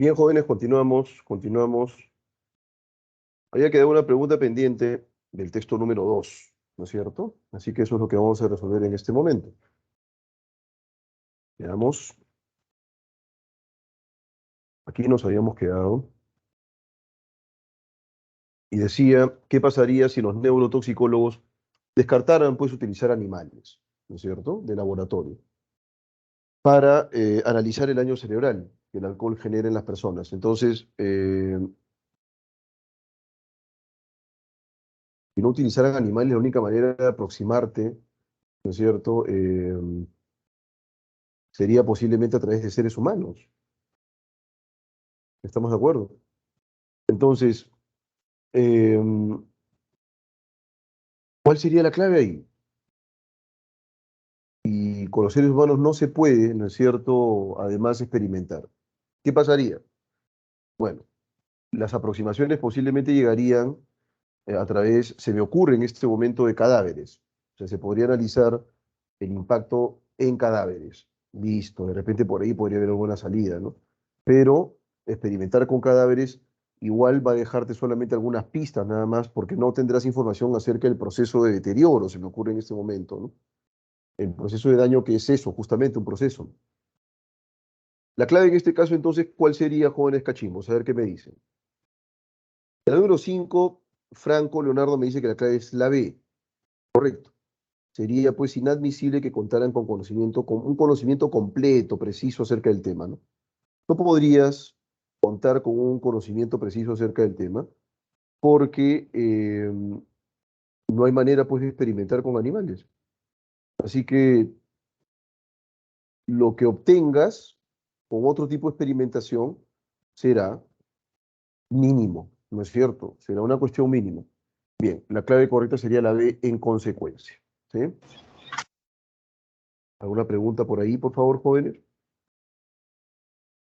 Bien, jóvenes, continuamos. Había quedado una pregunta pendiente del texto número 2, ¿no es cierto? Así que eso es lo que vamos a resolver en este momento. Veamos, aquí nos habíamos quedado y decía, ¿qué pasaría si los neurotoxicólogos descartaran, pues, utilizar animales, ¿no es cierto?, de laboratorio, para analizar el daño cerebral que el alcohol genera en las personas. Entonces, si no utilizaran animales, la única manera de aproximarte, ¿no es cierto?, sería posiblemente a través de seres humanos. ¿Estamos de acuerdo? Entonces, eh, ¿cuál sería la clave ahí? Y con los seres humanos no se puede, ¿no es cierto?, además experimentar. ¿Qué pasaría? Bueno, las aproximaciones posiblemente llegarían a través, se me ocurre en este momento, de cadáveres. O sea, se podría analizar el impacto en cadáveres. Listo, de repente por ahí podría haber alguna salida, ¿no? Pero experimentar con cadáveres igual va a dejarte solamente algunas pistas nada más, porque no tendrás información acerca del proceso de deterioro, se me ocurre en este momento, ¿no? El proceso de daño, que es eso, justamente un proceso. La clave en este caso, entonces, ¿cuál sería, jóvenes cachimbos? A ver qué me dicen. El número 5, Franco Leonardo me dice que la clave es la B. Correcto. Sería, pues, inadmisible que contaran con un conocimiento completo, preciso acerca del tema, ¿no? No podrías contar con un conocimiento preciso acerca del tema porque no hay manera, pues, de experimentar con animales. Así que lo que obtengas con otro tipo de experimentación será mínimo, ¿no es cierto? Será una cuestión mínima. Bien, la clave correcta sería la B, en consecuencia. ¿Sí? ¿Alguna pregunta por ahí, por favor, jóvenes?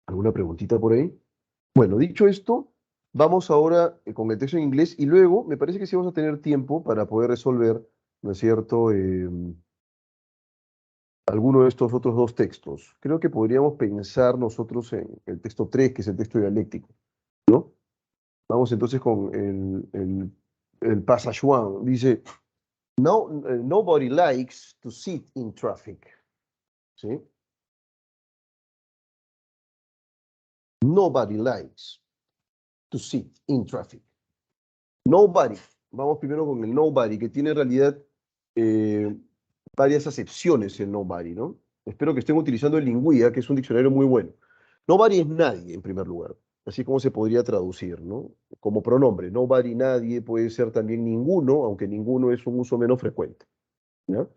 ¿Alguna preguntita por ahí? Bueno, dicho esto, vamos ahora con el texto en inglés y luego me parece que sí vamos a tener tiempo para poder resolver, ¿no es cierto?, alguno de estos otros dos textos. Creo que podríamos pensar nosotros en el texto 3, que es el texto dialéctico, ¿no? Vamos entonces con el passage one. Dice, no, nobody likes to sit in traffic. ¿Sí? Nobody likes to sit in traffic. Nobody. Vamos primero con el nobody, que tiene en realidad eh, varias acepciones el nobody, ¿no? Espero que estén utilizando el Lingüía, que es un diccionario muy bueno. Nobody es nadie, en primer lugar. Así como se podría traducir, ¿no? Como pronombre. Nobody, nadie, puede ser también ninguno, aunque ninguno es un uso menos frecuente, ¿ya?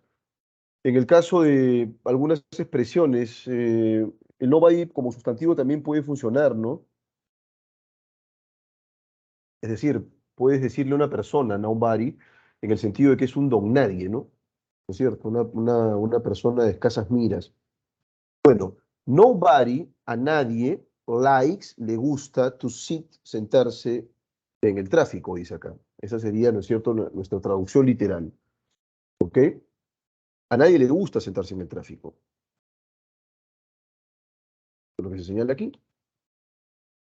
En el caso de algunas expresiones, el nobody como sustantivo también puede funcionar, ¿no? Es decir, puedes decirle a una persona, nobody, en el sentido de que es un don nadie, ¿no? ¿No es cierto? Una persona de escasas miras. Bueno, nobody, a nadie, likes, le gusta, to sit, sentarse en el tráfico, dice acá. Esa sería, ¿no es cierto?, nuestra traducción literal. ¿Ok? A nadie le gusta sentarse en el tráfico. Es lo que se señala aquí.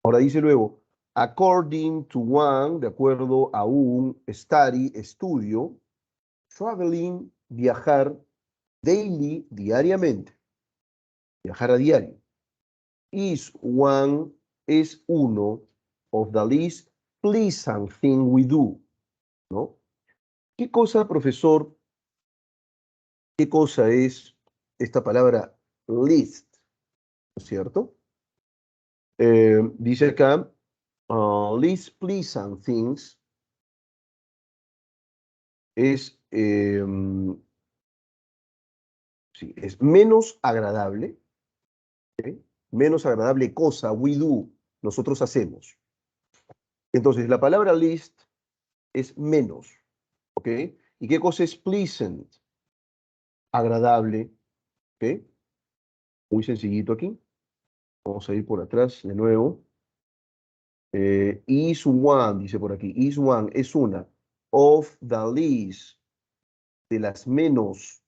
Ahora dice luego, according to one, de acuerdo a un study, estudio, traveling, viajar, daily, diariamente, viajar a diario, is one, es uno, of the least pleasant thing we do, ¿no? ¿Qué cosa, profesor, qué cosa es esta palabra least, ¿no es cierto? Dice acá, least pleasant things es, sí, es menos agradable, ¿ok? Menos agradable cosa, we do, nosotros hacemos. Entonces, la palabra least es menos, ¿ok? ¿Y qué cosa es pleasant? Agradable, ¿ok? Muy sencillito aquí. Vamos a ir por atrás de nuevo. Is one, dice por aquí, is one, es una. Of the least, de las menos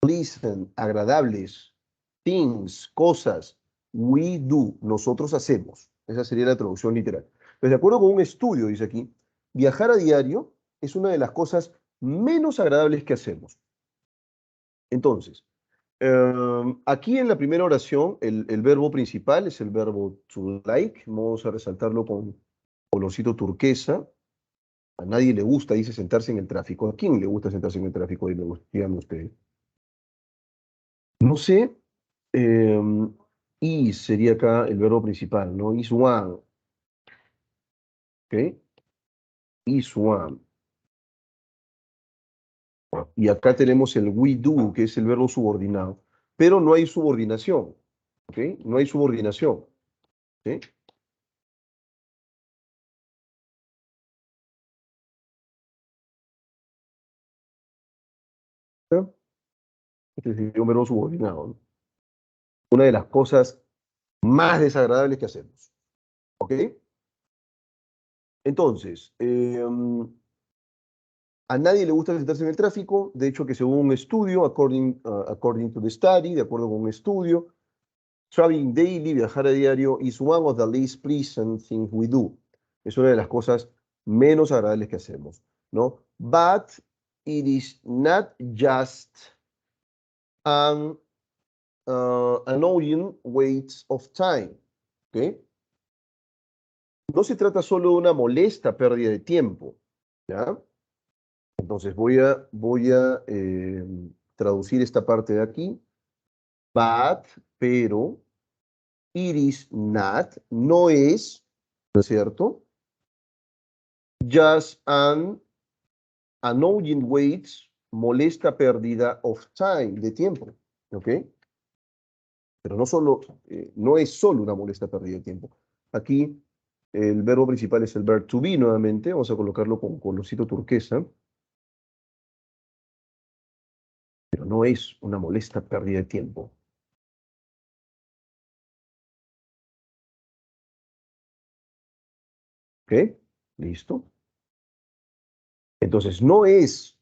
pleasant, agradables, things, cosas, We do. Nosotros hacemos. Esa sería la traducción literal. Pues de acuerdo con un estudio, dice aquí, viajar a diario es una de las cosas menos agradables que hacemos. Entonces, aquí en la primera oración, el verbo principal es el verbo to like. Vamos a resaltarlo con colorcito turquesa. A nadie le gusta, dice, sentarse en el tráfico. ¿A quién le gusta sentarse en el tráfico? Díganme ustedes. No sé. Is sería acá el verbo principal, ¿no? Is one. ¿Ok? Is one. Y acá tenemos el we do, que es el verbo subordinado. Pero no hay subordinación. ¿Ok? No hay subordinación. ¿Ok? Este es un verbo subordinado, ¿no? Una de las cosas más desagradables que hacemos. ¿Ok? Entonces, a nadie le gusta sentarse en el tráfico. De hecho, que según un estudio, according to the study, de acuerdo con un estudio, traveling daily, viajar a diario, is one of the least pleasant things we do. Es una de las cosas menos agradables que hacemos, ¿no? But it is not just an annoying waste of time, ¿ok? No se trata solo de una molesta pérdida de tiempo, ¿ya? Entonces voy a traducir esta parte de aquí. But, pero, it is not, no es, ¿no es cierto? Just an annoying wait, molesta pérdida of time, de tiempo, ¿ok? Pero no es solo una molesta pérdida de tiempo. Aquí el verbo principal es el verb to be nuevamente, vamos a colocarlo con colorcito turquesa, pero no es una molesta pérdida de tiempo, ¿ok? ¿Listo? Entonces, no es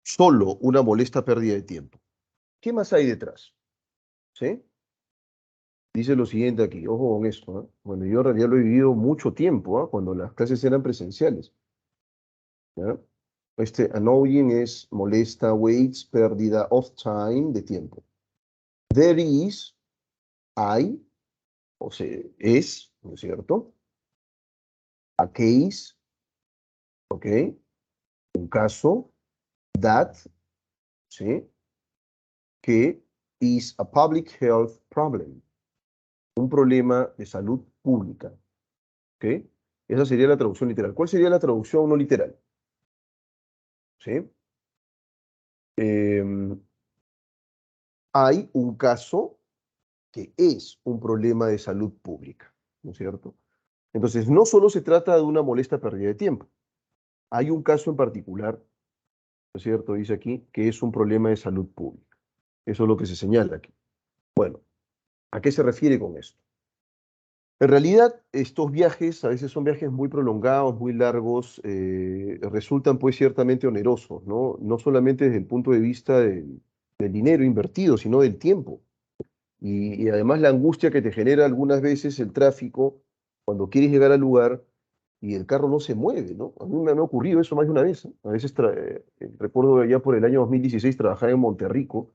solo una molesta pérdida de tiempo. ¿Qué más hay detrás? ¿Sí? Dice lo siguiente aquí, ojo con esto, ¿eh? Bueno, yo en realidad lo he vivido mucho tiempo, ¿ah? Cuando las clases eran presenciales, ¿ya? Este annoying es molesta, waits, pérdida of time, de tiempo. There is, hay, o sea, es, ¿no es cierto? A case, ¿ok? Un caso, that, ¿sí? Que is a public health problem, un problema de salud pública, ¿ok? Esa sería la traducción literal. ¿Cuál sería la traducción no literal? ¿Sí? Em, hay un caso que es un problema de salud pública, ¿no es cierto? Entonces, no solo se trata de una molesta pérdida de tiempo. Hay un caso en particular, ¿no es cierto? Dice aquí, que es un problema de salud pública. Eso es lo que se señala aquí. Bueno, ¿a qué se refiere con esto? En realidad, estos viajes, a veces son viajes muy prolongados, muy largos, resultan pues ciertamente onerosos, ¿no? No solamente desde el punto de vista del dinero invertido, sino del tiempo. Y además la angustia que te genera algunas veces el tráfico cuando quieres llegar al lugar y el carro no se mueve, ¿no? A mí me ha ocurrido eso más de una vez, ¿eh? A veces recuerdo allá por el año 2016 trabajar en Monterrico,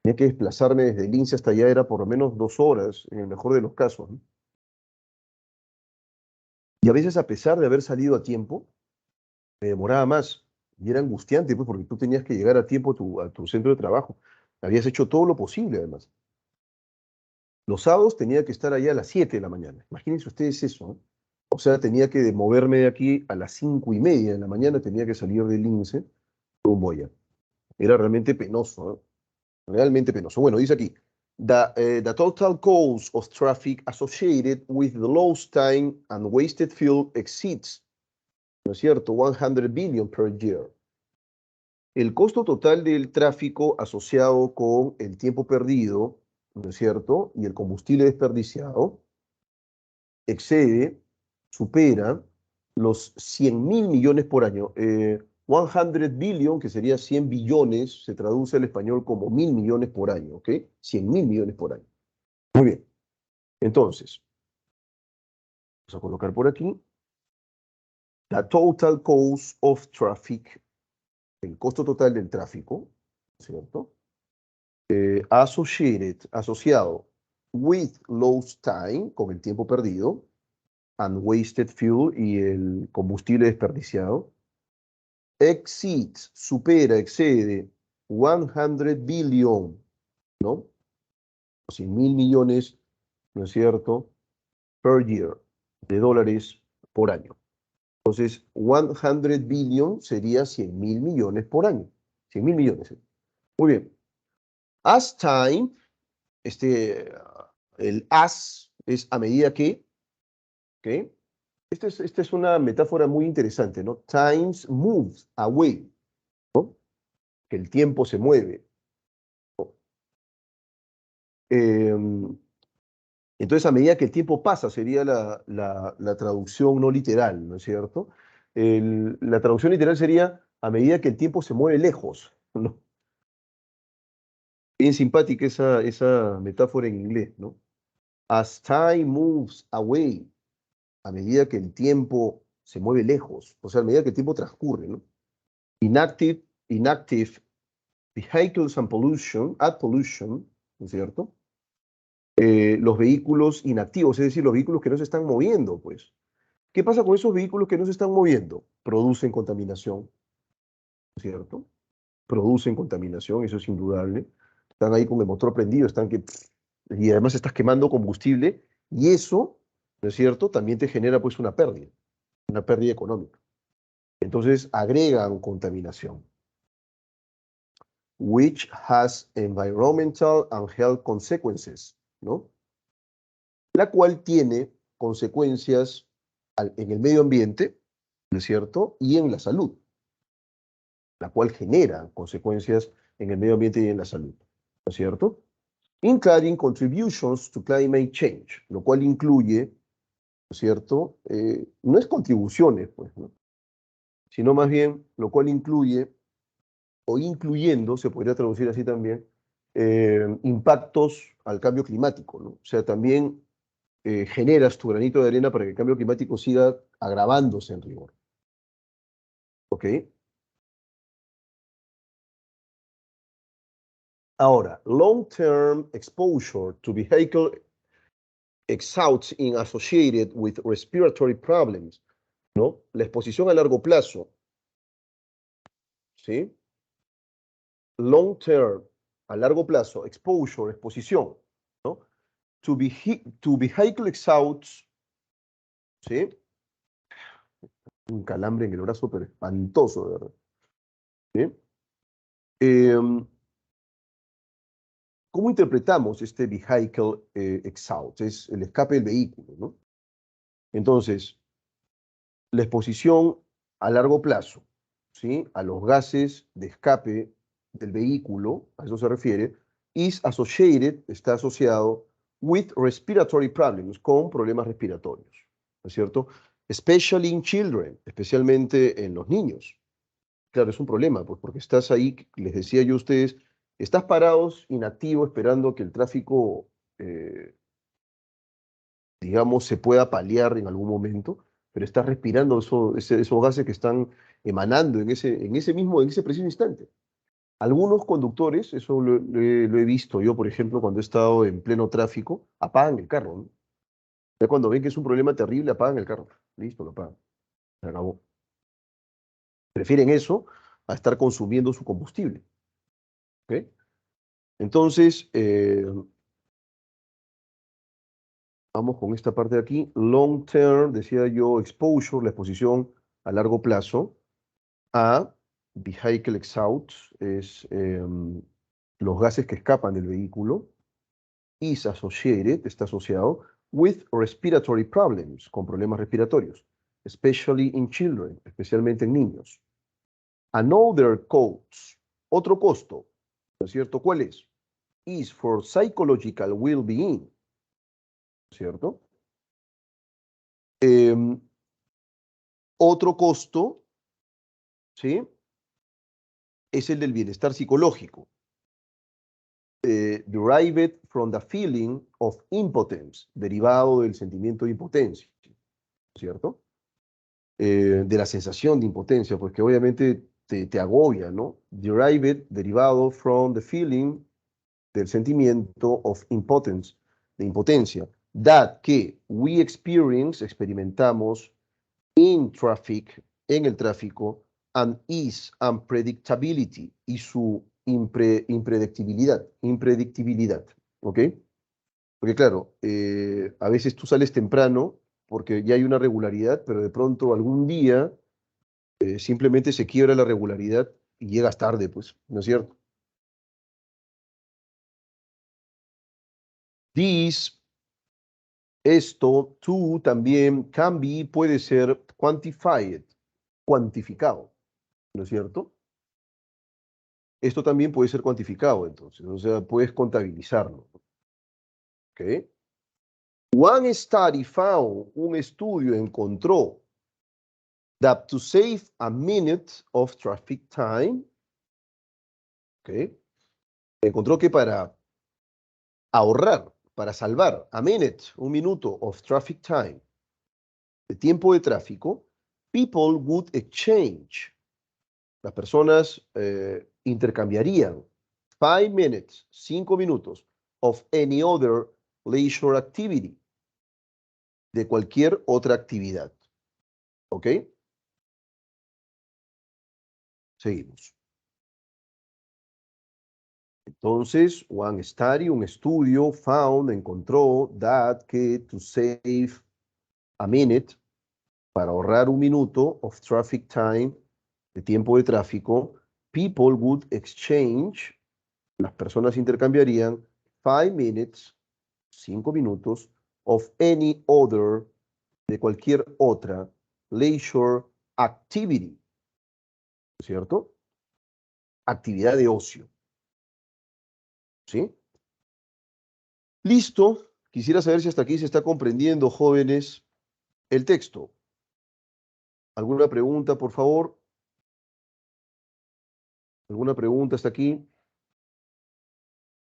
tenía que desplazarme desde Lince hasta allá, era por lo menos 2 horas, en el mejor de los casos, ¿no? Y a veces a pesar de haber salido a tiempo, me demoraba más y era angustiante, pues porque tú tenías que llegar a tiempo a tu centro de trabajo. Habías hecho todo lo posible, además. Los sábados tenía que estar allá a las 7 de la mañana. Imagínense ustedes eso, ¿no? O sea, tenía que moverme de aquí a las 5:30 de la mañana, tenía que salir del Lince rumbo allá. Era realmente penoso, ¿no? Realmente penoso. Bueno, dice aquí, the total cost of traffic associated with the lost time and wasted fuel exceeds, ¿no es cierto?, 100 billion per year. El costo total del tráfico asociado con el tiempo perdido, ¿no es cierto?, y el combustible desperdiciado, excede, supera los 100.000 millones por año. 100 billion, que sería 100 billones, se traduce al español como 1.000 millones por año, ¿ok? 100.000 millones por año. Muy bien. Entonces, vamos a colocar por aquí la total cost of traffic, el costo total del tráfico, ¿cierto? Associated, asociado with lost time, con el tiempo perdido, and wasted fuel, y el combustible desperdiciado, exceeds, supera, excede 100 billion, ¿no? 100.000 millones, ¿no es cierto? Per year, de dólares por año. Entonces, 100 billion sería 100.000 millones por año. 100.000 millones. Muy bien. As time, el as es a medida que, ¿ok? Esta es una metáfora muy interesante, ¿no? Times moves away, ¿no? Que el tiempo se mueve, ¿no? Entonces, a medida que el tiempo pasa, sería la traducción no literal, ¿no es cierto? La traducción literal sería a medida que el tiempo se mueve lejos, ¿no? Bien simpática esa metáfora en inglés, ¿no? As time moves away, a medida que el tiempo se mueve lejos, o sea, a medida que el tiempo transcurre, ¿no? Inactive vehicles and pollution, add pollution, ¿no es cierto? Los vehículos inactivos, es decir, los vehículos que no se están moviendo, pues. ¿Qué pasa con esos vehículos que no se están moviendo? Producen contaminación, ¿no es cierto? Producen contaminación, eso es indudable. Están ahí con el motor prendido, y además estás quemando combustible, y eso, ¿no es cierto? También te genera pues una pérdida económica. Entonces agregan contaminación, which has environmental and health consequences, ¿no? La cual tiene consecuencias en el medio ambiente, ¿no es cierto? Y en la salud, la cual genera consecuencias en el medio ambiente y en la salud, ¿no es cierto? Including contributions to climate change, lo cual incluye, ¿no es cierto? No es contribuciones, pues, ¿no? Sino más bien, lo cual incluye, o incluyendo, se podría traducir así también, impactos al cambio climático, ¿no? O sea, también generas tu granito de arena para que el cambio climático siga agravándose en rigor, ¿ok? Ahora, long-term exposure to vehicle exhausts in associated with respiratory problems, ¿no? La exposición a largo plazo, ¿sí? Long term, a largo plazo, exposure, exposición, ¿no? To vehicle exhausts, ¿sí? Un calambre en el brazo, pero espantoso, de verdad, ¿sí? Eh, ¿Cómo interpretamos este vehicle exhaust? Es el escape del vehículo, ¿no? Entonces, la exposición a largo plazo, ¿sí? A los gases de escape del vehículo, a eso se refiere, is associated, está asociado with respiratory problems, con problemas respiratorios, ¿no es cierto? Especially in children, especialmente en los niños. Claro, es un problema, pues porque estás ahí, les decía yo a ustedes, estás parados, inactivo, esperando que el tráfico, digamos, se pueda paliar en algún momento, pero estás respirando esos gases que están emanando en ese preciso instante. Algunos conductores, eso lo he visto yo, por ejemplo, cuando he estado en pleno tráfico, apagan el carro, ¿no? Ya cuando ven que es un problema terrible, apagan el carro. Listo, lo apagan. Se acabó. Prefieren eso a estar consumiendo su combustible. ¿Ok? Entonces, vamos con esta parte de aquí. Long term, decía yo, exposure, la exposición a largo plazo. A, vehicle exhaust, es los gases que escapan del vehículo. Is associated, está asociado, with respiratory problems, con problemas respiratorios, especially in children, especialmente en niños. Another cost, otro costo, ¿no es cierto? ¿Cuál es? Is for psychological well-being, ¿cierto? Em, Otro costo, ¿sí? Es el del bienestar psicológico. derived from the feeling of impotence, derivado del sentimiento de impotencia, ¿cierto? De la sensación de impotencia, pues que obviamente te agobia, ¿no? Derived, derivado from the feeling, del sentimiento of impotence, de impotencia. That, que we experience, experimentamos, in traffic, en el tráfico, and is unpredictability, y su impredictibilidad, ¿ok? Porque claro, a veces tú sales temprano porque ya hay una regularidad, pero de pronto algún día simplemente se quiebra la regularidad y llegas tarde, pues, ¿no es cierto? This, esto, tú también, can be, puede ser quantified, cuantificado, ¿no es cierto? Esto también puede ser cuantificado, entonces, o sea, puedes contabilizarlo, ¿ok? One study found, un estudio encontró, that to save a minute of traffic time, ¿ok? Encontró que para ahorrar, para salvar a minute, un minuto of traffic time, de tiempo de tráfico, people would exchange, las personas intercambiarían 5 minutes, 5 minutos, of any other leisure activity, de cualquier otra actividad. ¿Ok? Seguimos. Entonces, one study, un estudio, found, encontró, that, que, to save a minute, para ahorrar un minuto of traffic time, de tiempo de tráfico, people would exchange, las personas intercambiarían 5 minutes, 5 minutos, of any other, de cualquier otra, leisure activity, ¿cierto? Actividad de ocio, ¿sí? Listo. Quisiera saber si hasta aquí se está comprendiendo, jóvenes, el texto. ¿Alguna pregunta, por favor? ¿Alguna pregunta hasta aquí?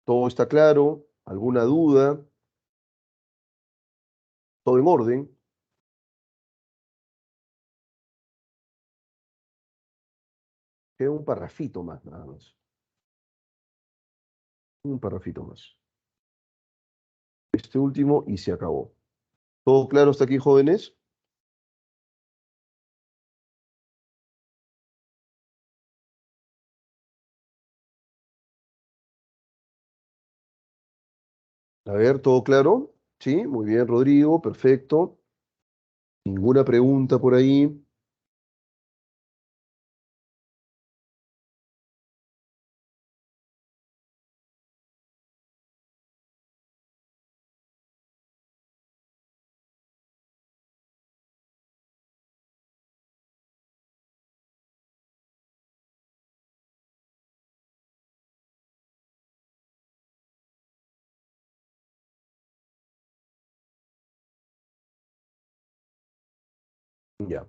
¿Todo está claro? ¿Alguna duda? ¿Todo en orden? Queda un parrafito más, nada más. Un parrafito más. Este último y se acabó. ¿Todo claro hasta aquí, jóvenes? A ver, ¿todo claro? Sí, muy bien, Rodrigo, perfecto. ¿Ninguna pregunta por ahí? Ya.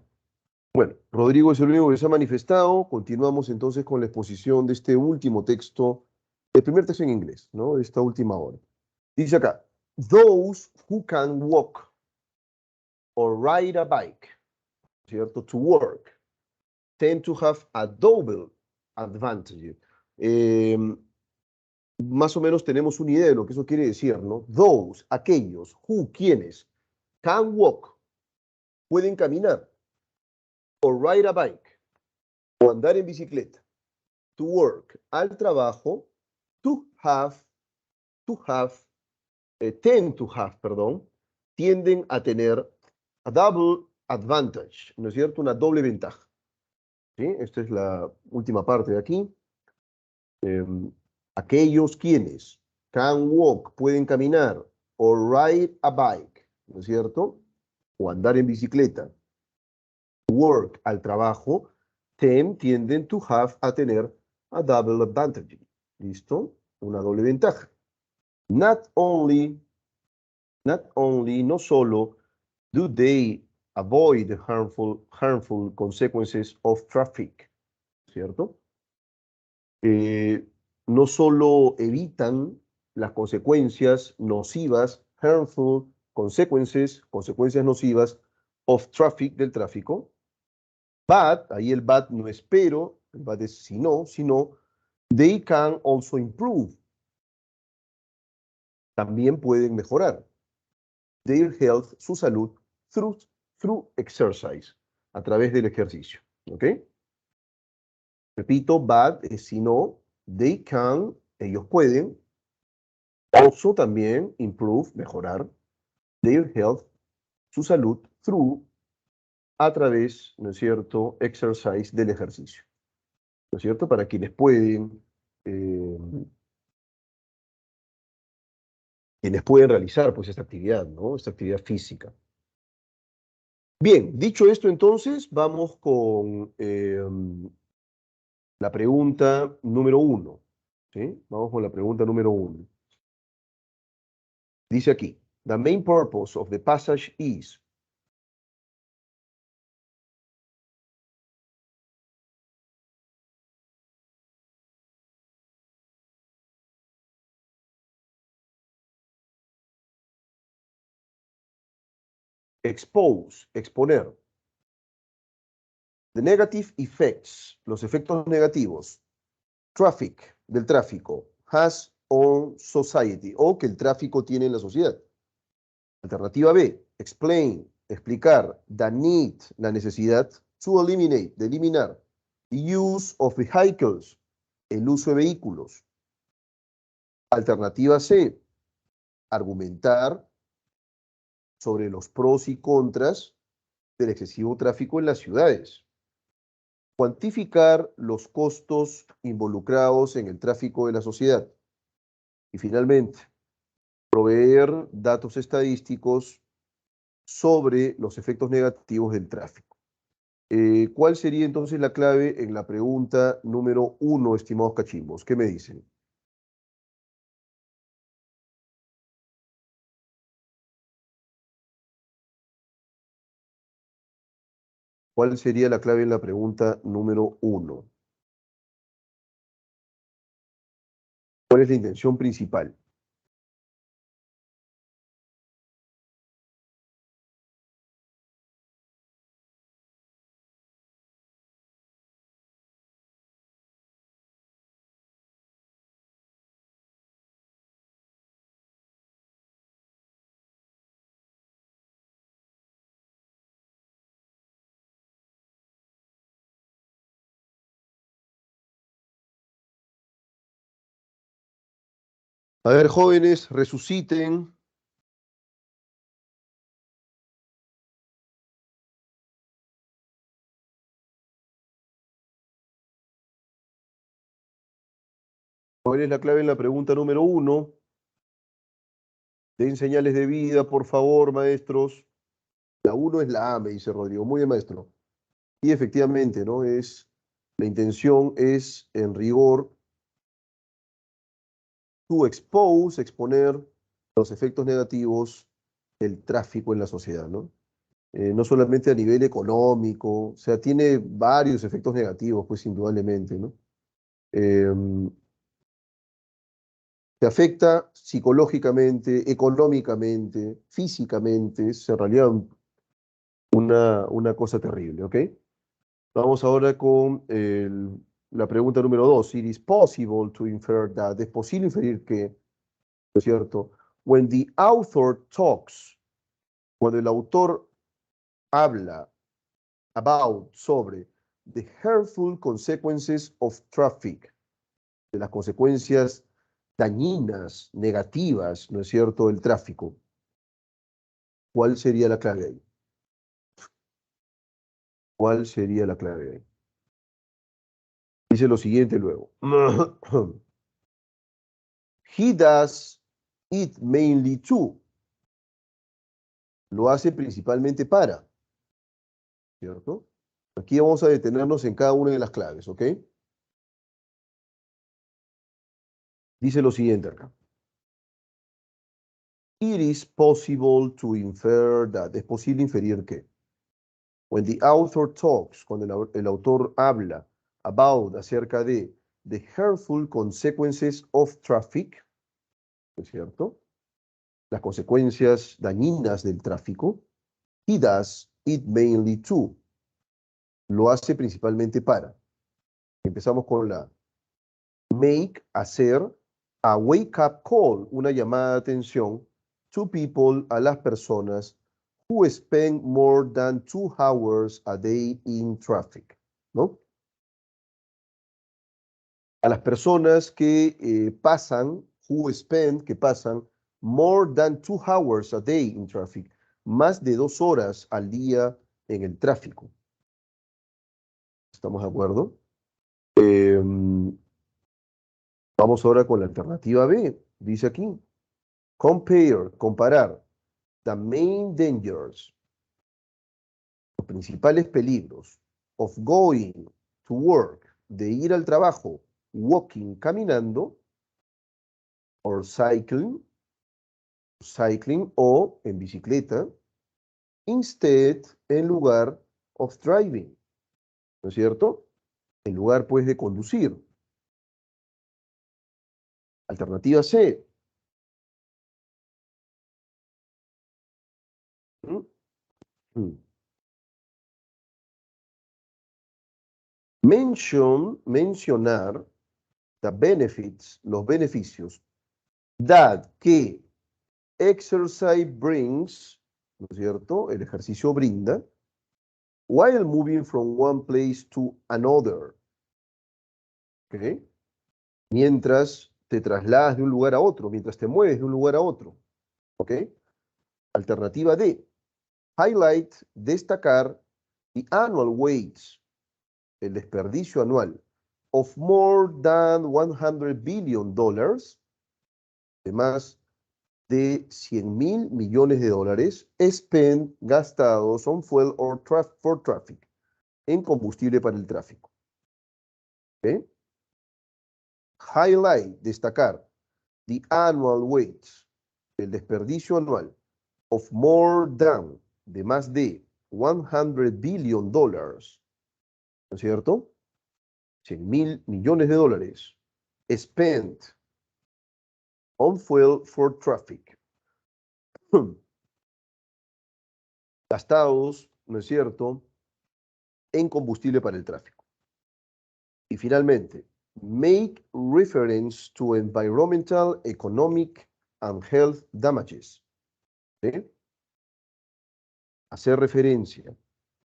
Bueno, Rodrigo es el único que se ha manifestado. Continuamos entonces con la exposición de este último texto, el primer texto en inglés, ¿no? De esta última hora. Dice acá, those who can walk or ride a bike, ¿cierto? To work, tend to have a double advantage. Eh, Más o menos tenemos una idea de lo que eso quiere decir, ¿no? Those, aquellos, who, quienes, can walk, pueden caminar, or ride a bike, o andar en bicicleta, to work, al trabajo, to have, to have, tend to have, perdón, tienden a tener a double advantage, ¿no es cierto? Una doble ventaja. ¿Sí? Esta es la última parte de aquí. Aquellos quienes can walk, pueden caminar, o ride a bike, ¿no es cierto? O andar en bicicleta, work, al trabajo, tienden to have, a tener a double advantage. ¿Listo? Una doble ventaja. Not only, no solo do they avoid the harmful consequences of traffic, ¿cierto? no solo evitan las consecuencias nocivas, harmful consequences, consecuencias nocivas of traffic, del tráfico, but, ahí el but no es pero, el but es sino, they can also improve, también pueden mejorar their health, su salud, through exercise, a través del ejercicio, ¿ok? Repito, but es sino, they can, ellos pueden, also también improve, mejorar, their health, su salud, through, a través, ¿no es cierto?, exercise, del ejercicio, ¿no es cierto? Para eh, quienes pueden realizar, pues, esta actividad, ¿no? Esta actividad física. Bien, dicho esto, entonces, vamos con la pregunta número 1, ¿sí? Vamos con la pregunta número 1. Dice aquí, the main purpose of the passage is. Expose, exponer. The negative effects, los efectos negativos. Traffic, del tráfico. Has on society, o que el tráfico tiene en la sociedad. Alternativa B, explain, explicar. The need, la necesidad. To eliminate, de eliminar. The use of vehicles, el uso de vehículos. Alternativa C, argumentar sobre los pros y contras del excesivo tráfico en las ciudades. Cuantificar los costos involucrados en el tráfico de la sociedad. Y finalmente, proveer datos estadísticos sobre los efectos negativos del tráfico. ¿Cuál sería entonces la clave en la pregunta número 1, estimados cachimbos? ¿Qué me dicen? ¿Cuál sería la clave en la pregunta número 1? ¿Cuál es la intención principal? A ver, jóvenes, resuciten. ¿Cuál es la clave en la pregunta número 1? Den señales de vida, por favor, maestros. La 1 es la A, me dice Rodrigo. Muy bien, maestro. Y efectivamente, ¿no? La intención es, en rigor, to expose, exponer los efectos negativos del tráfico en la sociedad, ¿no? No solamente a nivel económico, o sea, tiene varios efectos negativos, pues indudablemente, ¿no? Eh, Te afecta psicológicamente, económicamente, físicamente, es en realidad una cosa terrible, ¿ok? Vamos ahora con la pregunta número 2. It is possible to infer that. ¿Es posible inferir que, ¿no es cierto? When the author talks, cuando el autor habla about, sobre, the harmful consequences of traffic, de las consecuencias dañinas, negativas, ¿no es cierto?, del tráfico. ¿Cuál sería la clave ahí? ¿Cuál sería la clave ahí? Dice lo siguiente luego. He does it mainly to. Lo hace principalmente para, ¿cierto? Aquí vamos a detenernos en cada una de las claves, ¿ok? Dice lo siguiente acá. It is possible to infer that. Es posible inferir que. When the author talks, cuando el autor habla about, acerca de, the harmful consequences of traffic, ¿no es cierto? Las consecuencias dañinas del tráfico. He does it mainly to. Lo hace principalmente para. Empezamos con la make, hacer, a wake up call, una llamada de atención, to people, a las personas, who spend more than 2 hours a day in traffic, ¿no? A las personas que pasan, who spend, que pasan more than 2 hours a day in traffic, más de 2 horas al día en el tráfico. ¿Estamos de acuerdo? Vamos ahora con la alternativa B. Dice aquí, compare, comparar, the main dangers, los principales peligros, of going to work, de ir al trabajo, walking, caminando, or cycling, o en bicicleta, instead, en lugar of driving, ¿no es cierto? En lugar, pues, de conducir. Alternativa C. ¿Mm? Mm. Mencionar the benefits, los beneficios, that, que exercise brings, ¿no es cierto? El ejercicio brinda, while moving from one place to another. ¿Ok? Mientras te trasladas de un lugar a otro, mientras te mueves de un lugar a otro. ¿Ok? Alternativa D. Highlight, destacar, the annual waste, el desperdicio anual, of more than $100 billion, de más de 100.000 millones de dólares, spent, gastados on fuel or for traffic, en combustible para el tráfico. ¿Ok? Highlight, destacar, the annual waste, el desperdicio anual, of more than, de más de $100 billion, ¿no es cierto? 100.000 millones de dólares, spent on fuel for traffic, gastados, ¿no es cierto?, en combustible para el tráfico. Y finalmente, make reference to environmental, economic, and health damages. ¿Sí? Hacer referencia.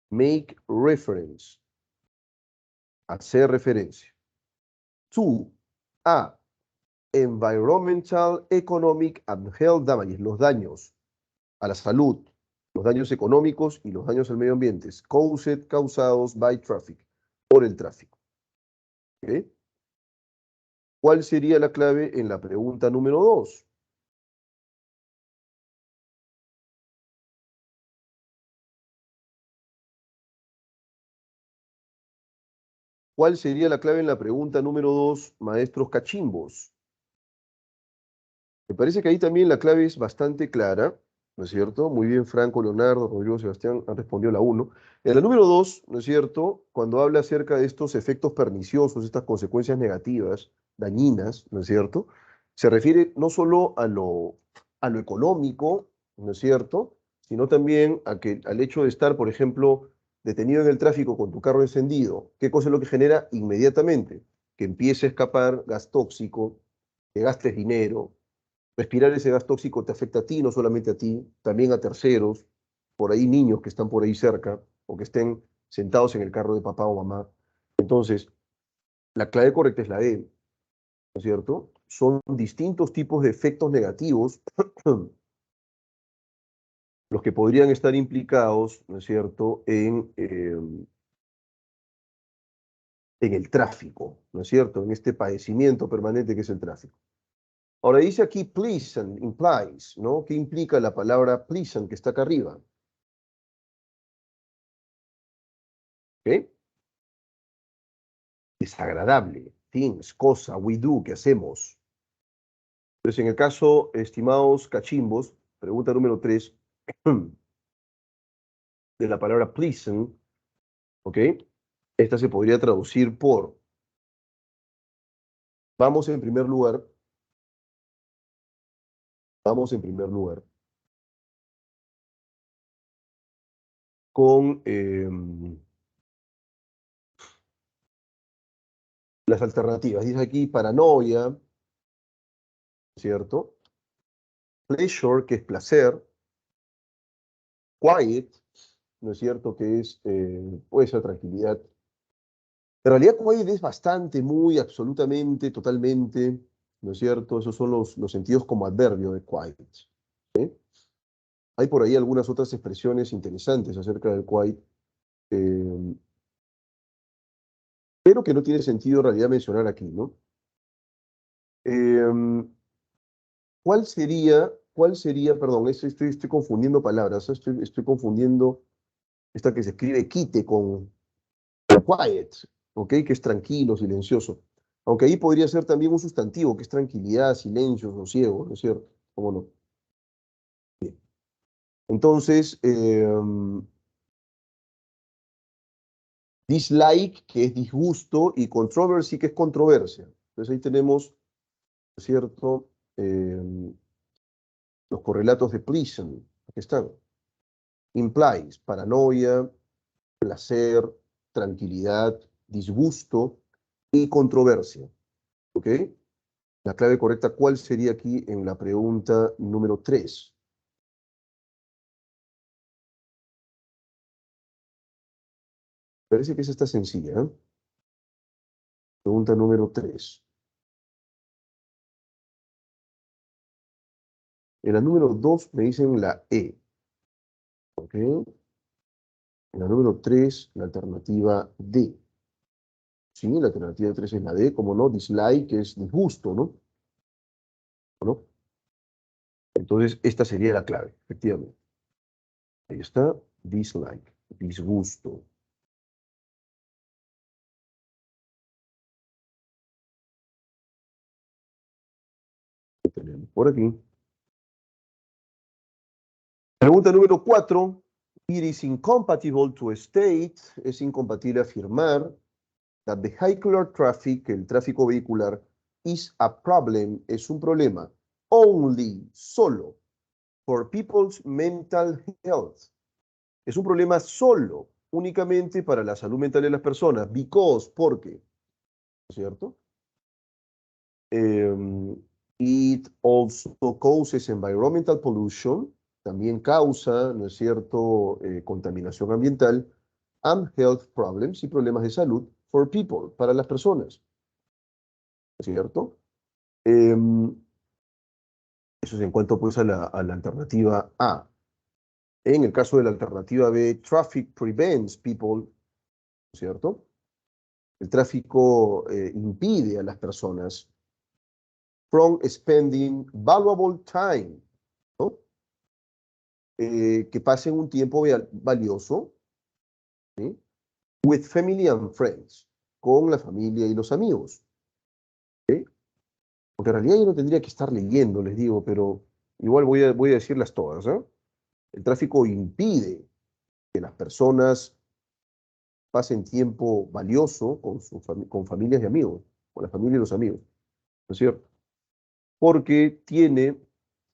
Make reference. Hacer referencia. To, a, environmental, economic, and health damages. Los daños a la salud, los daños económicos y los daños al medio ambiente. Caused, causados by traffic. Por el tráfico. ¿Ok? ¿Cuál sería la clave en la pregunta número 2? ¿Cuál sería la clave en la pregunta número 2, maestros cachimbos? Me parece que ahí también la clave es bastante clara, ¿no es cierto? Muy bien, Franco, Leonardo, Rodrigo, Sebastián han respondido la 1. En la número 2, ¿no es cierto? Cuando habla acerca de estos efectos perniciosos, estas consecuencias negativas, dañinas, ¿no es cierto? Se refiere no solo a lo económico, ¿no es cierto? Sino también al hecho de estar, por ejemplo, detenido en el tráfico con tu carro encendido. ¿Qué cosa es lo que genera inmediatamente? Que empiece a escapar gas tóxico, que gastes dinero. Respirar ese gas tóxico te afecta a ti, no solamente a ti, también a terceros, por ahí niños que están por ahí cerca o que estén sentados en el carro de papá o mamá. Entonces, la clave correcta es la E, ¿no es cierto? Son distintos tipos de efectos negativos los que podrían estar implicados, ¿no es cierto?, en el tráfico, ¿no es cierto?, en este padecimiento permanente que es el tráfico. Ahora dice aquí pleasant, implies, ¿no? ¿Qué implica la palabra pleasant que está acá arriba? ¿Ok? Desagradable, things, cosa, we do, que hacemos. Entonces, en el caso, estimados cachimbos, pregunta número 3, de la palabra pleasant, ¿ok? Esta se podría traducir por Vamos en primer lugar, vamos en primer lugar con las alternativas. Dice aquí paranoia, ¿cierto? Pleasure, que es placer. Quiet, ¿no es cierto? Que es, puede ser tranquilidad. En realidad, quiet es bastante, muy, absolutamente, totalmente, ¿no es cierto? Esos son los sentidos como adverbio de quiet. ¿Sí? Hay por ahí algunas otras expresiones interesantes acerca del quiet, eh, pero que no tiene sentido en realidad mencionar aquí, ¿no? Eh, perdón, estoy confundiendo palabras, ¿eh? Estoy confundiendo esta que se escribe quite con quiet, ¿ok? Que es tranquilo, silencioso. Aunque ahí podría ser también un sustantivo, que es tranquilidad, silencio, sosiego, ¿no es cierto? ¿Cómo no? Bien. Entonces, dislike, que es disgusto, y controversy, que es controversia. Entonces ahí tenemos, ¿no es cierto? Los correlatos de Pleasant. Aquí están. Implies, paranoia, placer, tranquilidad, disgusto y controversia. ¿Ok? La clave correcta, ¿cuál sería aquí en la pregunta número 3? Parece que esa está sencilla, ¿eh? Pregunta número 3. En la número 2 me dicen la E. ¿Ok? En la número 3, la alternativa D. Sí, la alternativa 3 es la D, como no, dislike, que es disgusto, ¿no? ¿No? Entonces, esta sería la clave, efectivamente. Ahí está, dislike, disgusto. Lo tenemos por aquí. Pregunta número 4. It is incompatible to state, es incompatible afirmar, that vehicular traffic, el tráfico vehicular, is a problem, es un problema, only, solo, for people's mental health. Es un problema solo, únicamente para la salud mental de las personas, because, porque, ¿cierto? It also causes environmental pollution, también causa, ¿no es cierto?, contaminación ambiental, and health problems y problemas de salud for people, para las personas, ¿cierto? Eso es en cuanto pues a la alternativa A. En el caso de la alternativa B, traffic prevents people, ¿cierto? El tráfico impide a las personas from spending valuable time, ¿no? Que pasen un tiempo valioso, ¿sí? With family and friends, con la familia y los amigos. ¿Sí? Porque en realidad yo no tendría que estar leyendo, les digo, pero igual voy a decirlas todas, ¿eh? El tráfico impide que las personas pasen tiempo valioso con familias y amigos, con la familia y los amigos, ¿no es cierto? Porque tiene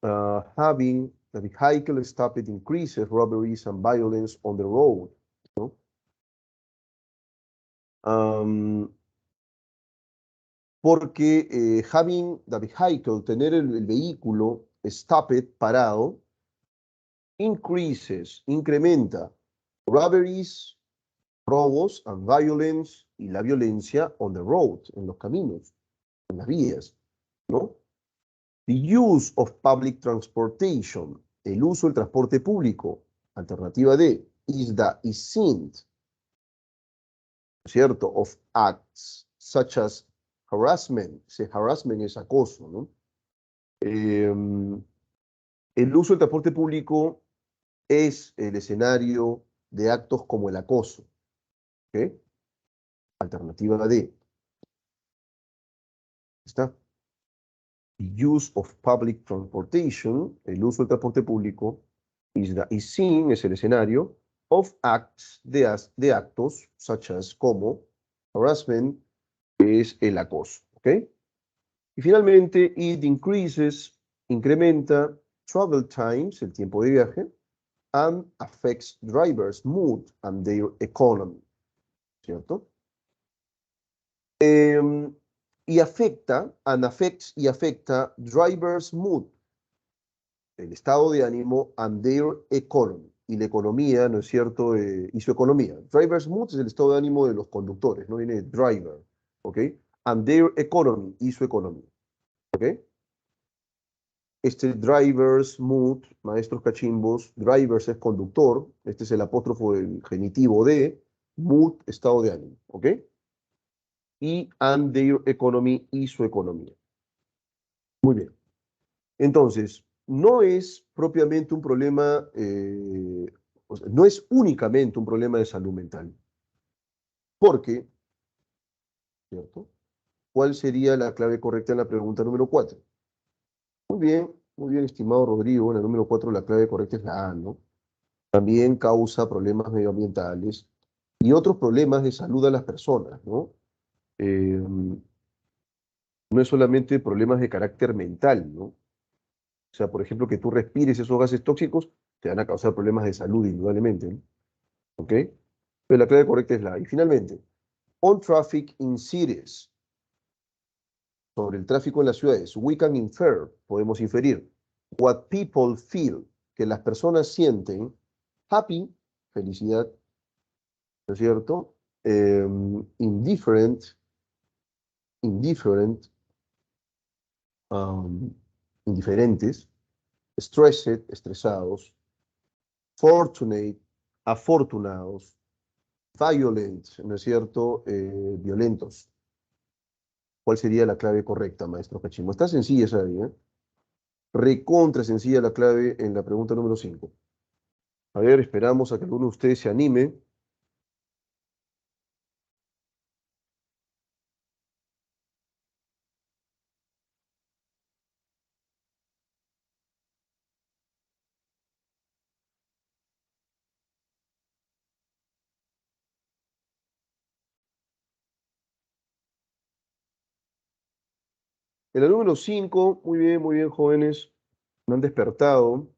having the vehicle stopped increases robberies and violence on the road, ¿no? Um, porque having the vehicle, tener el vehículo stopped, parado, increases, incrementa robberies, robos and violence y la violencia on the road, en los caminos, en las vías, ¿no? The use of public transportation, el uso del transporte público, alternativa D, is seen, ¿cierto? Of acts such as harassment, ese harassment es acoso, ¿no? El uso del transporte público es el escenario de actos como el acoso, ¿ok? Alternativa D. ¿Está? Use of public transportation, el uso del transporte público, is seen, es el escenario, of acts, de actos, such as como harassment, que es el acoso, ¿ok? Y finalmente, it increases, incrementa travel times, el tiempo de viaje, and affects drivers' mood and their economy, ¿cierto? Y afecta, and affects y afecta drivers' mood, el estado de ánimo, and their economy, y la economía, ¿no es cierto? Y su economía. Drivers' mood es el estado de ánimo de los conductores, no viene de driver, ¿ok? And their economy, y su economía, ¿ok? Este drivers, mood, maestros cachimbos, drivers es conductor, este es el apóstrofo del genitivo de, mood, estado de ánimo, ¿ok? Y and their economy, y su economía. Muy bien. Entonces, no es propiamente un problema, o sea, no es únicamente un problema de salud mental. Porque, ¿cierto? ¿Cuál sería la clave correcta en la pregunta número 4? Muy bien, estimado Rodrigo. En la número 4 la clave correcta es la A, ¿no? También causa problemas medioambientales y otros problemas de salud a las personas, ¿no? No es solamente problemas de carácter mental, ¿no? O sea, por ejemplo, que tú respires esos gases tóxicos te van a causar problemas de salud, indudablemente, ¿no? ¿Ok? Pero la clave correcta es la A. Y finalmente, on traffic in cities, sobre el tráfico en las ciudades, we can infer, podemos inferir, what people feel, que las personas sienten, happy, felicidad, ¿no es cierto? Indifferent, indifferent, um, indiferentes, stressed, estresados, fortunate, afortunados, violent, ¿no es cierto? Violentos. ¿Cuál sería la clave correcta, maestro Cachimbo? Está sencilla esa, ¿eh? Recontra sencilla la clave en la pregunta número 5. A ver, esperamos a que alguno de ustedes se anime. En la número 5, muy bien, jóvenes, me han despertado.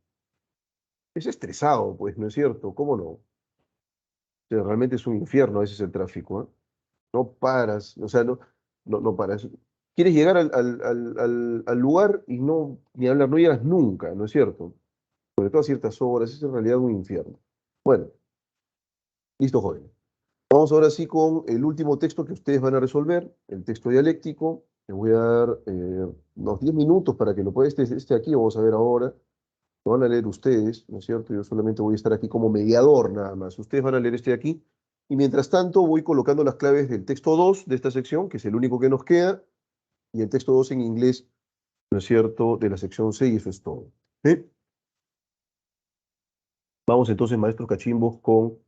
Es estresado, pues, ¿no es cierto? ¿Cómo no? O sea, realmente es un infierno a veces el tráfico, ¿eh? No paras, o sea, no paras. Quieres llegar al lugar y no, ni hablar, no llegas nunca, ¿no es cierto? Sobre todo a ciertas horas, es en realidad un infierno. Bueno, listo, jóvenes. Vamos ahora sí con el último texto que ustedes van a resolver, el texto dialéctico. Les voy a dar unos 10 minutos para que lo puedan, este aquí, vamos a ver ahora. Lo van a leer ustedes, ¿no es cierto? Yo solamente voy a estar aquí como mediador nada más. Ustedes van a leer este de aquí. Y mientras tanto voy colocando las claves del texto 2 de esta sección, que es el único que nos queda, y el texto 2 en inglés, ¿no es cierto?, de la sección C, y eso es todo. ¿Sí? Vamos entonces, maestros cachimbos, con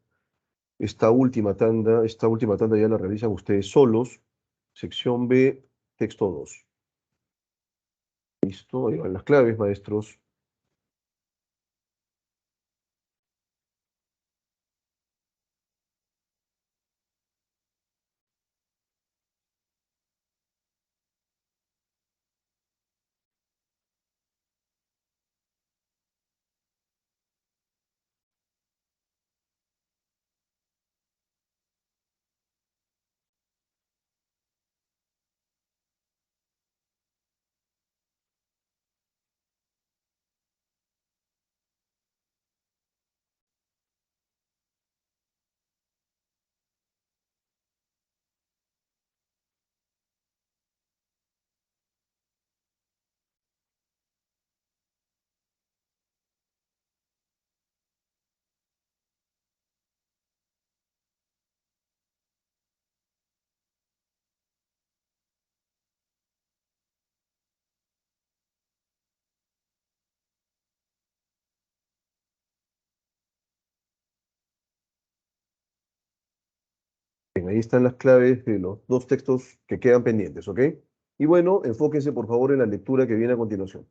esta última tanda. Esta última tanda ya la realizan ustedes solos. Sección B, texto 2. Listo, ahí van las claves, maestros. Bien, ahí están las claves de los dos textos que quedan pendientes, ¿ok? Y bueno, enfóquense por favor en la lectura que viene a continuación.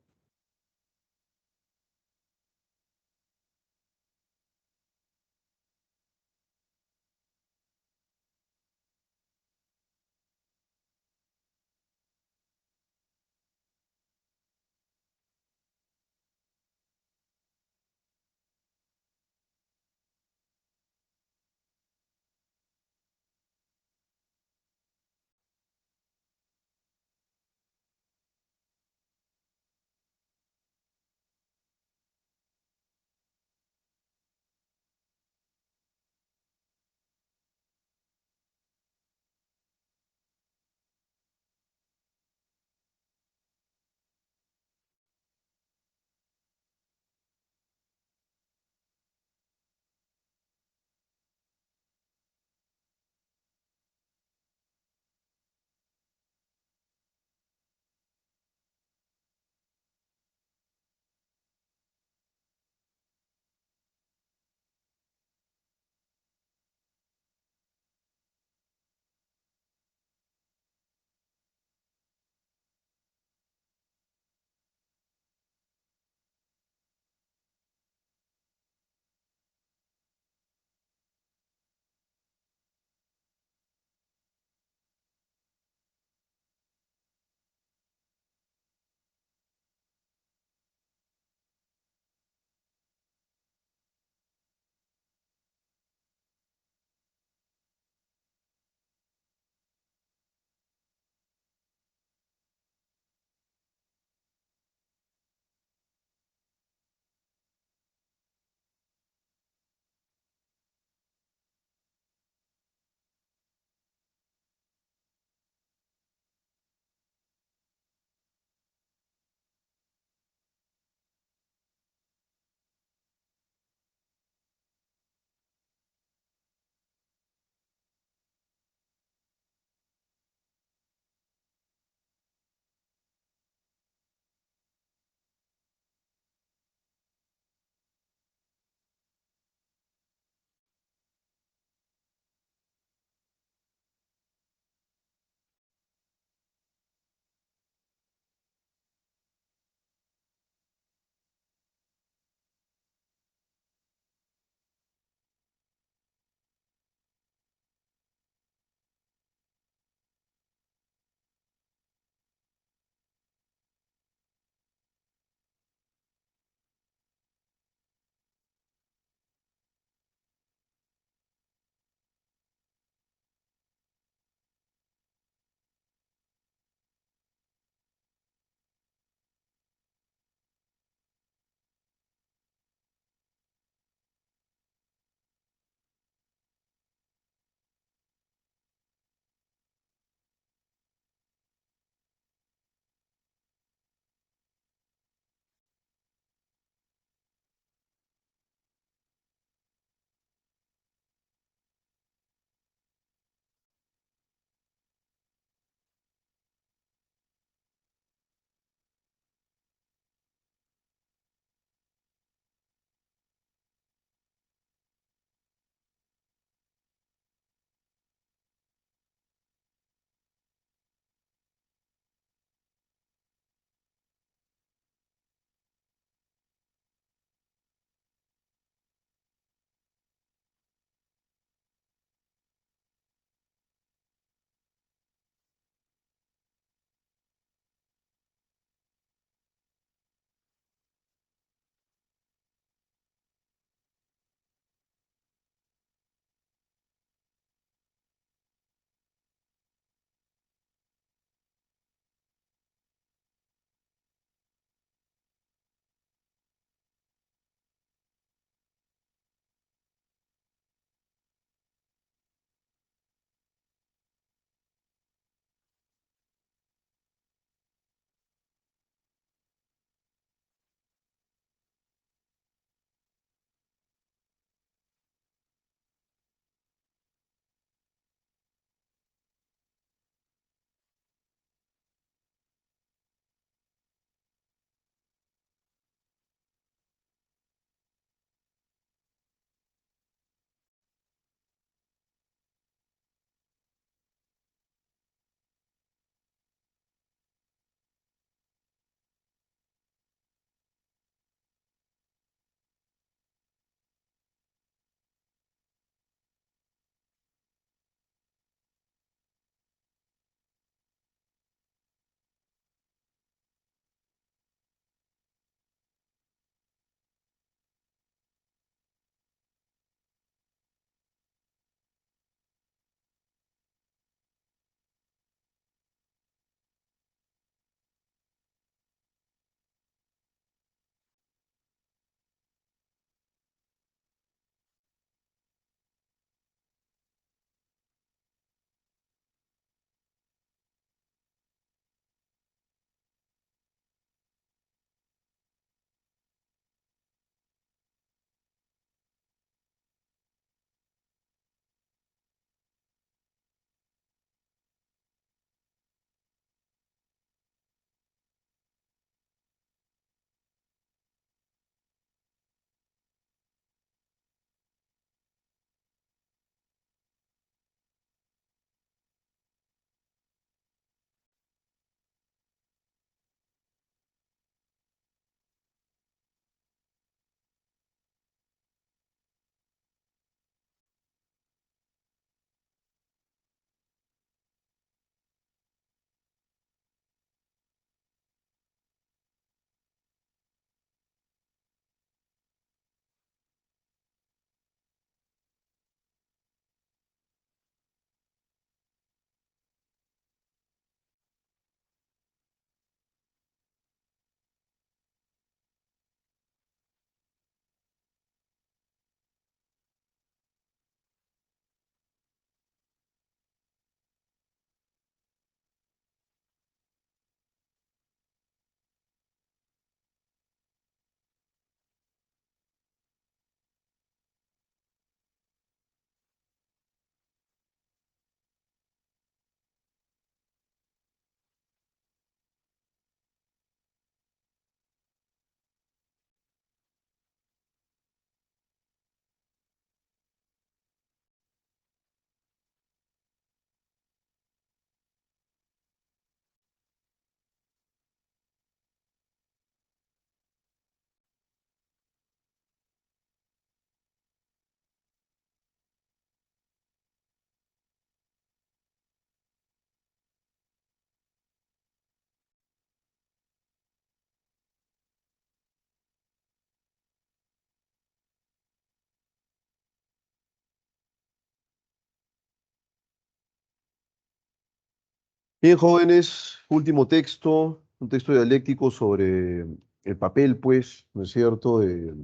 Bien, jóvenes, último texto, un texto dialéctico sobre el papel, pues, ¿no es cierto?, de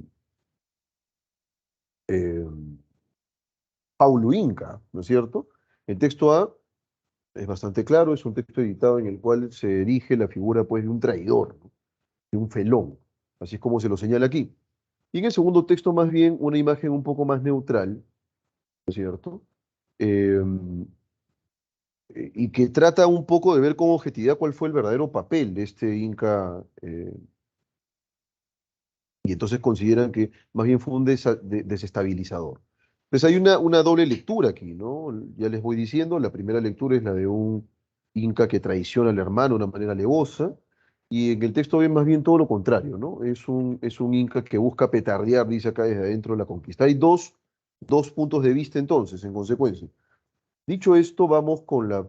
eh, Paulo Inca, ¿no es cierto? El texto A es bastante claro, es un texto editado en el cual se erige la figura, pues, de un traidor, ¿no? De un felón, así es como se lo señala aquí. Y en el segundo texto, más bien, una imagen un poco más neutral, ¿no es cierto? Eh, y que trata un poco de ver con objetividad cuál fue el verdadero papel de este Inca, y entonces consideran que más bien fue un desestabilizador. Entonces hay una doble lectura aquí, ¿no? Ya les voy diciendo, la primera lectura es la de un Inca que traiciona al hermano de una manera alevosa, y en el texto ven más bien todo lo contrario, ¿no? Es un Inca que busca petardear, dice acá desde adentro de la conquista. Hay dos puntos de vista entonces, en consecuencia. Dicho esto, vamos con las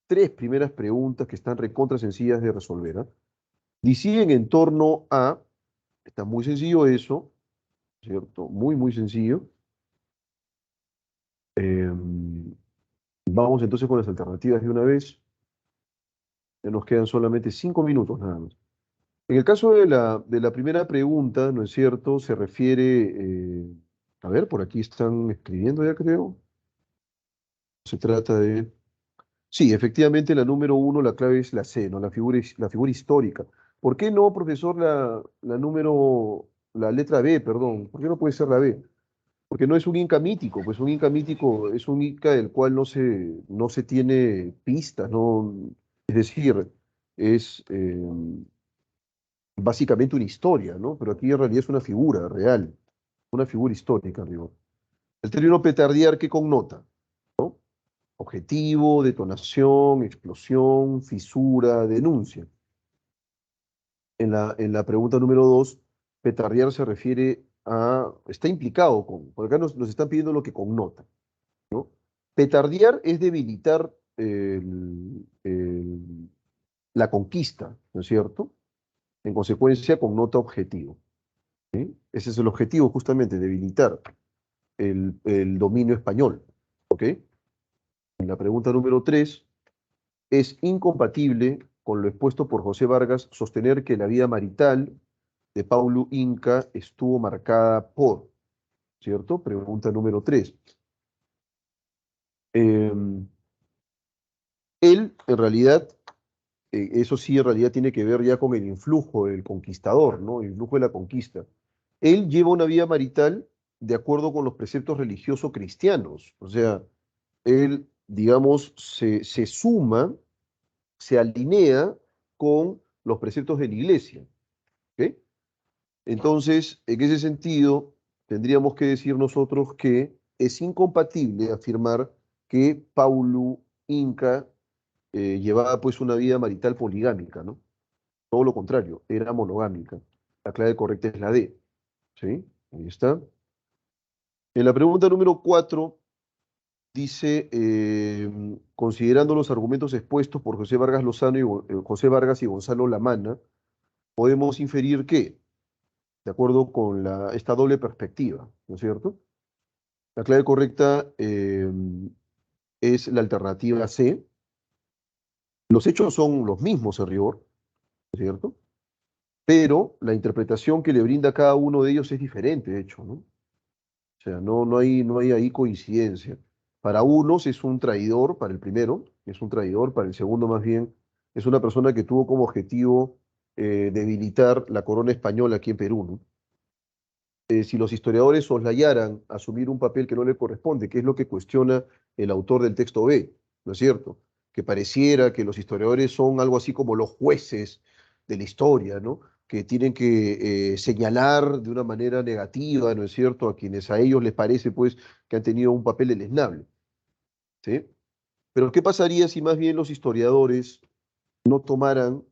tres primeras preguntas que están recontra sencillas de resolver, ¿ah? Deciden en torno a, está muy sencillo eso, ¿cierto? Muy, muy sencillo. Vamos entonces con las alternativas de una vez. Ya nos quedan solamente 5 minutos nada más. En el caso de la primera pregunta, ¿no es cierto? Se refiere, a ver, por aquí están escribiendo ya creo. Se trata de... Sí, efectivamente la número uno, la clave es la C, ¿no? La figura histórica. ¿Por qué no, profesor, la letra B, perdón? ¿Por qué no puede ser la B? Porque no es un Inca mítico, pues un Inca mítico es un Inca del cual no se tiene pistas, ¿no? Es decir, es básicamente una historia, ¿no? Pero aquí en realidad es una figura real, una figura histórica, digo. El término petardear, ¿qué connota? Objetivo, detonación, explosión, fisura, denuncia. En la pregunta número dos, petardear se refiere está implicado por acá nos están pidiendo lo que connota, ¿no? Petardear es debilitar la conquista, ¿no es cierto? En consecuencia, connota objetivo, ¿sí? Ese es el objetivo, justamente, debilitar el dominio español, ¿ok? En la pregunta número 3, es incompatible con lo expuesto por José Vargas sostener que la vida marital de Paulo Inca estuvo marcada por, ¿cierto? Pregunta número 3. Él, en realidad, eso sí, en realidad tiene que ver ya con el influjo del conquistador, ¿no? El influjo de la conquista. Él lleva una vida marital de acuerdo con los preceptos religiosos cristianos. O sea, él, digamos, se suma, se alinea con los preceptos de la iglesia. ¿Ok? Entonces, en ese sentido, tendríamos que decir nosotros que es incompatible afirmar que Paulo Inca llevaba pues una vida marital poligámica, ¿no? Todo lo contrario, era monogámica. La clave correcta es la D, ¿sí? Ahí está. En la pregunta número 4 dice, considerando los argumentos expuestos por José Vargas Lozano José Vargas y Gonzalo Lamana, podemos inferir que, de acuerdo con esta doble perspectiva, ¿no es cierto? La clave correcta es la alternativa C. Los hechos son los mismos en rigor, ¿no es cierto? Pero la interpretación que le brinda a cada uno de ellos es diferente, de hecho, ¿no? O sea, no hay ahí coincidencia. Para unos es un traidor, para el primero, es un traidor, para el segundo más bien es una persona que tuvo como objetivo debilitar la corona española aquí en Perú, ¿no? Si los historiadores soslayaran asumir un papel que no le corresponde, que es lo que cuestiona el autor del texto B, ¿no es cierto? Que pareciera que los historiadores son algo así como los jueces de la historia, ¿no? Que tienen que señalar de una manera negativa, ¿no es cierto?, a quienes a ellos les parece, pues, que han tenido un papel deleznable, ¿sí? Pero ¿qué pasaría si más bien los historiadores no tomaran,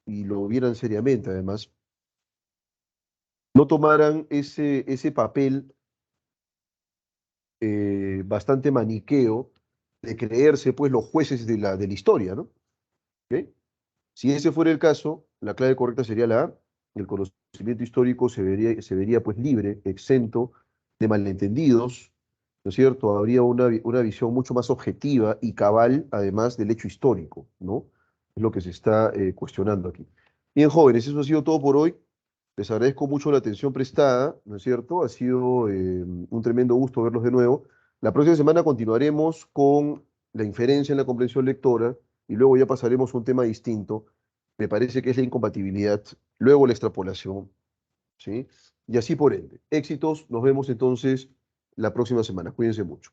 y lo vieran seriamente además, no tomaran ese papel bastante maniqueo de creerse pues los jueces de la historia, ¿no? ¿Ok? Si ese fuera el caso, la clave correcta sería la A. El conocimiento histórico se vería pues libre, exento de malentendidos, ¿no es cierto? Habría una visión mucho más objetiva y cabal, además del hecho histórico, ¿no? Es lo que se está cuestionando aquí. Bien, jóvenes, eso ha sido todo por hoy. Les agradezco mucho la atención prestada, ¿no es cierto? Ha sido un tremendo gusto verlos de nuevo. La próxima semana continuaremos con la inferencia en la comprensión lectora y luego ya pasaremos a un tema distinto. Me parece que es la incompatibilidad, luego la extrapolación, ¿sí? Y así por ende. Éxitos, nos vemos entonces la próxima semana. Cuídense mucho.